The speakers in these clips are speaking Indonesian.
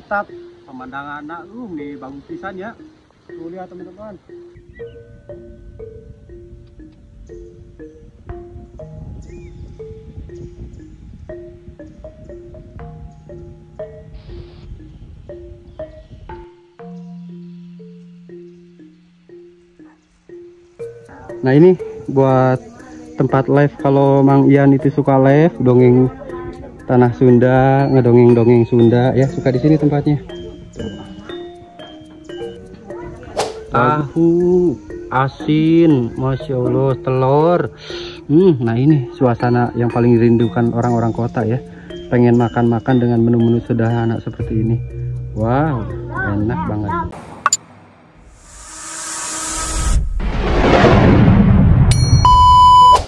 mantap. Pemandangan nih bagus pisan ya. Tuh lihat teman-teman. Nah ini buat tempat live kalau Mang Ian itu suka live dongeng tanah Sunda, ngedongeng-dongeng Sunda ya, suka di sini tempatnya. Tahu asin, masya Allah, telur. Nah ini suasana yang paling dirindukan orang-orang kota ya, pengen makan-makan dengan menu-menu sederhana seperti ini. Wow, enak banget.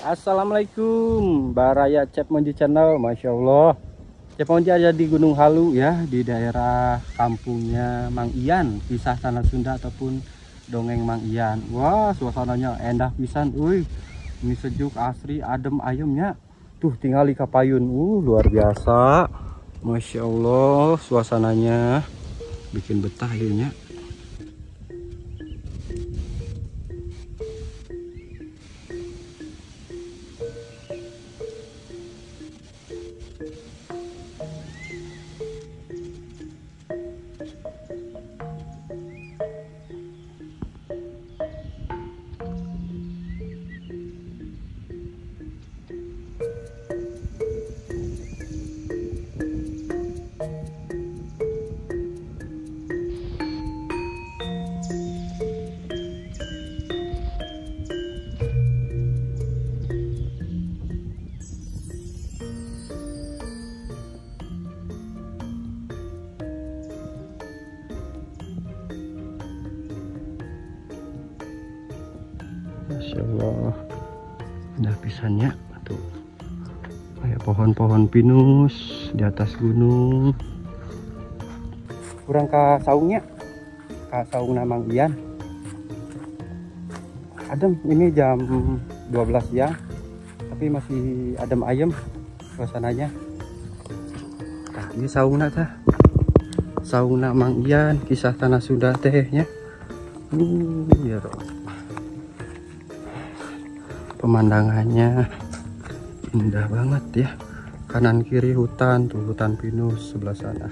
Assalamualaikum, Baraya Cep Monji Channel. Masya Allah, Cep Monji ada di Gunung Halu ya, di daerah kampungnya Mang Ian, kisah tanah Sunda ataupun dongeng Mang Ian. Wah, suasananya endah pisan. Ini sejuk, asri, adem, ayemnya. Tuh tinggal di Kapayun. Luar biasa. Masya Allah, suasananya bikin betah ya. Masya Allah, indah pisannya tuh, kayak pohon-pohon pinus di atas gunung. Kurang ke saungnya, ke saung Mang Ian. Adem, ini jam 12 siang, tapi masih adem ayem suasananya. Nah, ini saungna tah, saungna Mang Ian, kisah tanah Sunda tehnya. Ya roh. Pemandangannya indah banget ya, kanan kiri hutan, tuh hutan pinus sebelah sana.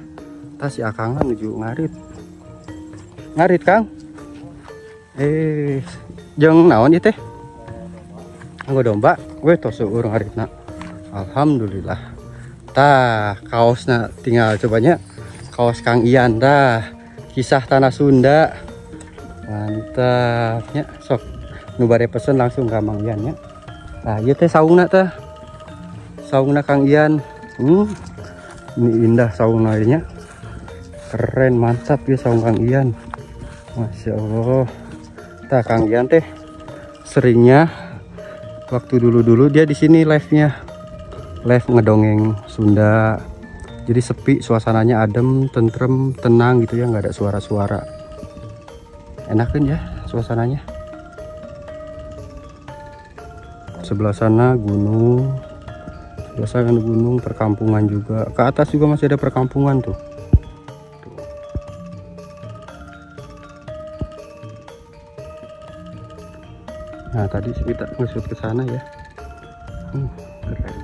Tas si Akang menuju ngarit Kang. Jeung naon ieu teh? Anggo domba, we tos seueur ngaritna. Alhamdulillah. Tah kaosna tinggal cobanya, kaos Kang Ian dah, kisah tanah Sunda. Mantapnya, sok nu bare pesen langsung ke Mang Ian nya. Nah ieu teh saungna teh, saungna Kang Ian. Ini indah saungna nya, keren, mantap ya saung Kang Ian. Masya Allah. Tah Kang Ian teh seringnya waktu dulu dia di sini live-nya, live ngedongeng Sunda. Jadi sepi, suasananya adem, tentrem, tenang gitu ya, nggak ada suara-suara. Enakan ya suasananya. Sebelah sana gunung, sebelah sana gunung, perkampungan juga. Ke atas juga masih ada perkampungan tuh. Nah tadi kita ngusut ke sana ya. Keren.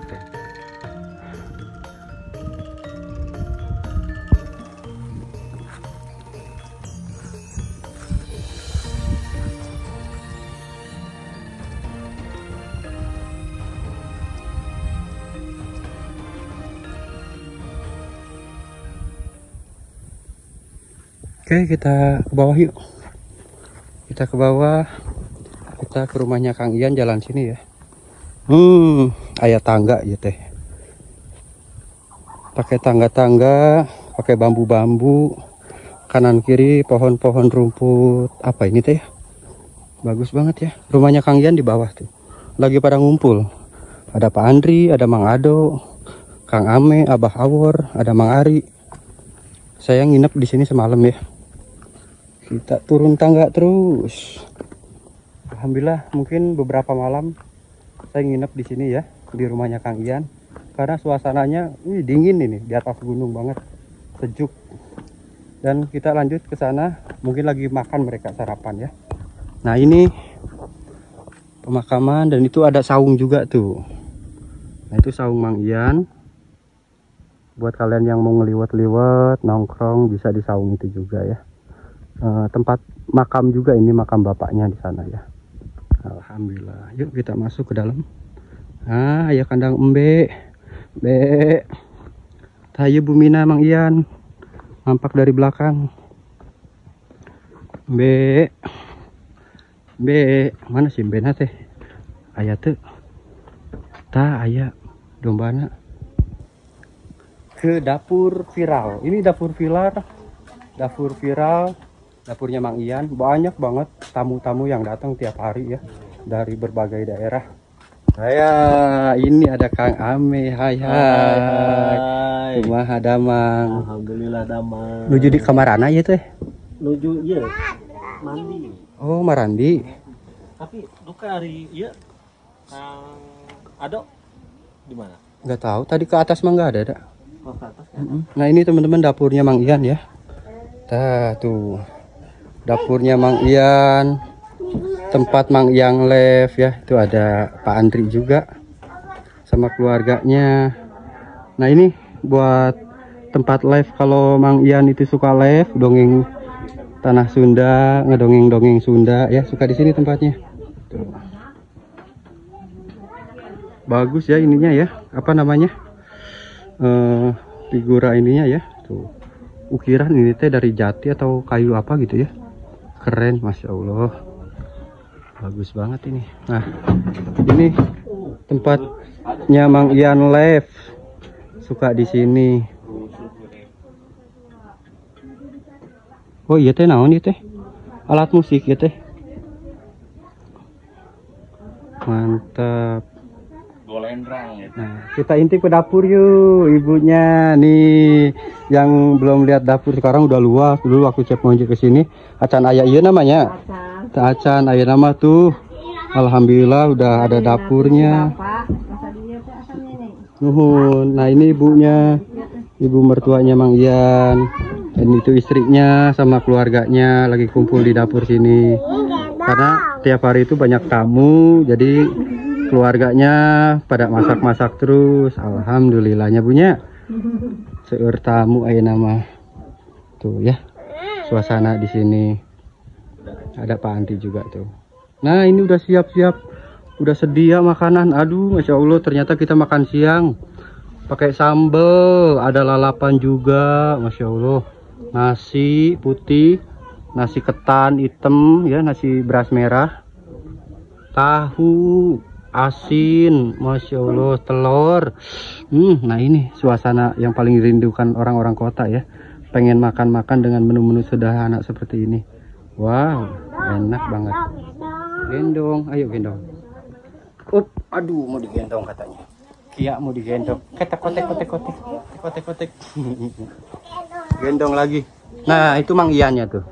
Oke, kita ke bawah yuk. Kita ke bawah. Kita ke rumahnya Kang Ian, jalan sini ya. Aya tangga ya teh. Pakai tangga-tangga, pakai bambu-bambu. Kanan kiri pohon-pohon rumput. Apa ini teh? Bagus banget ya. Rumahnya Kang Ian di bawah tuh. Lagi pada ngumpul. Ada Pak Andri, ada Mang Ado, Kang Ame, Abah Awor, ada Mang Ari. Saya nginep di sini semalam ya. Kita turun tangga terus. Alhamdulillah, mungkin beberapa malam saya nginep di sini ya, di rumahnya Kang Ian. Karena suasananya dingin ini, di atas gunung banget, sejuk. Dan kita lanjut ke sana, mungkin lagi makan mereka sarapan ya. Nah ini pemakaman, dan itu ada saung juga tuh. Nah itu saung Mang Ian. Buat kalian yang mau ngeliwat-liwat, nongkrong, bisa di saung itu juga ya. Tempat makam juga, ini makam bapaknya di sana ya. Alhamdulillah. Yuk kita masuk ke dalam. Ah, ya kandang embe. Be. Tayu Bumina Mang Ian. Nampak dari belakang. Be. Be, mana sih bena teh? Aya tuh. Tah aya dombana. Ke dapur viral. Ini dapur viral. Dapur viral. Dapurnya Mang Ian. Banyak banget tamu-tamu yang datang tiap hari ya, dari berbagai daerah. Saya ini ada Kang Ame. Hai. Kumaha damang? Alhamdulillah damang. Nuju di kamarana ya teh? Nuju iya mandi. Oh, marandi. Tapi duka hari iya Kang Ado di mana? Nggak tahu. Tadi ke atas mah nggak ada. Oh, ke atas kan? Nah ini teman-teman dapurnya Mang Ian ya. Tah tuh. Dapurnya Mang Ian. Tempat Mang Ian live ya. Itu ada Pak Andri juga sama keluarganya. Nah ini buat tempat live kalau Mang Ian itu suka live dongeng tanah Sunda, ngedongeng-dongeng Sunda ya, suka di sini tempatnya. Tuh. Bagus ya ininya ya, apa namanya? Figura ininya ya. Tuh. Ukiran ini teh dari jati atau kayu apa gitu ya. Keren, Masya Allah. Bagus banget ini. Nah, ini tempatnya Mang Ian live. Suka di sini. Oh iya teh, naon ieu teh? Alat musik ya teh. Mantap. Golendrang ya. Nah, kita intip ke dapur yuk, ibunya nih yang belum lihat dapur sekarang udah luas. Dulu waktu Cep Monji ke sini, acan aya ieu namanya. Acan aya nama tuh. Alhamdulillah udah ada dapurnya. Nuhun. Nah, ini ibunya. Ibu mertuanya Mang Ian. Dan itu istrinya sama keluarganya lagi kumpul di dapur sini. Karena tiap hari itu banyak tamu, jadi keluarganya pada masak-masak terus. Alhamdulillahnya punya seur tamu aya nama. Tuh ya. Suasana di sini. Ada Pak Anti juga tuh. Nah, ini udah siap-siap. Udah sedia makanan. Aduh, Masya Allah, ternyata kita makan siang pakai sambal, ada lalapan juga, Masya Allah. Nasi putih, nasi ketan hitam ya, nasi beras merah, tahu, asin, Masya Allah, telur. Nah ini suasana yang paling dirindukan orang-orang kota ya. Pengen makan-makan dengan menu-menu sederhana seperti ini. Wow, enak banget. Gendong, ayo gendong. Aduh, mau digendong katanya. Kia mau digendong. Kotek. Gendong lagi. Nah, itu Mang Iannya tuh.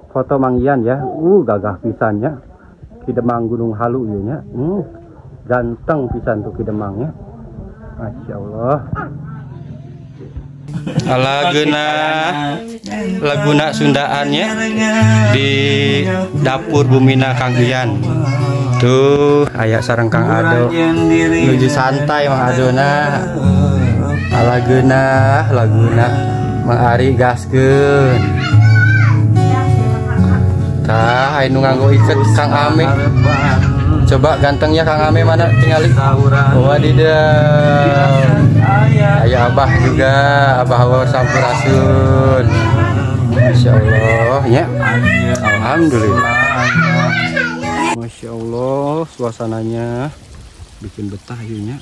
Foto Mang Ian ya. Gagah pisannya. Kidemang Gunung Halu ieunya. Ganteng pisan tuh kidemangnya. Masya Allah. Laguna Sundaannya di dapur Bumina Kang Ian. Tuh aya sareng Kang Ado nuju santai Mang Adona. Laguna Mang Ari gaskeun. Tah aya nu nganggo iket Kang Ame. Coba gantengnya Kang Ame mana tingali. Wadidaw. Aya Abah juga, Abah Hawa Sampurasun. Masya Allah ya. Alhamdulillah. Masya Allah, suasananya bikin betah ya.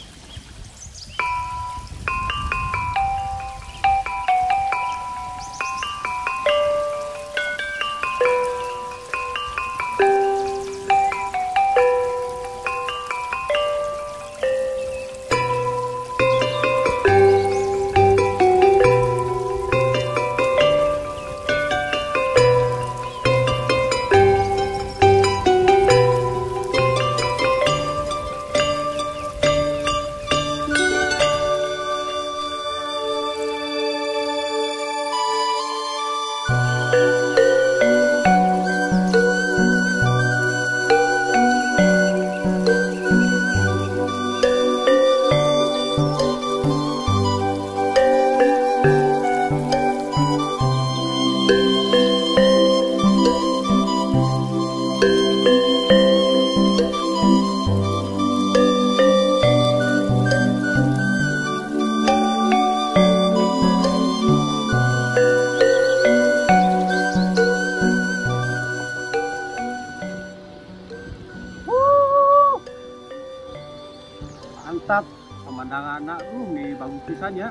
anak nih bagus pisannya.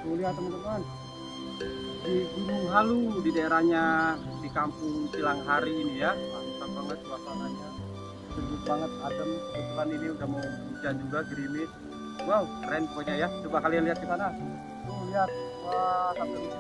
Tuh lihat teman-teman, di Gunung Halu di daerahnya di kampung Cilanghari ini ya, mantap banget suasananya, sejuk banget, adem. Kebetulan ini udah mau hujan juga, gerimis. Wow, keren pokoknya ya. Coba kalian lihat di sana. Tuh lihat, wah sampai itu.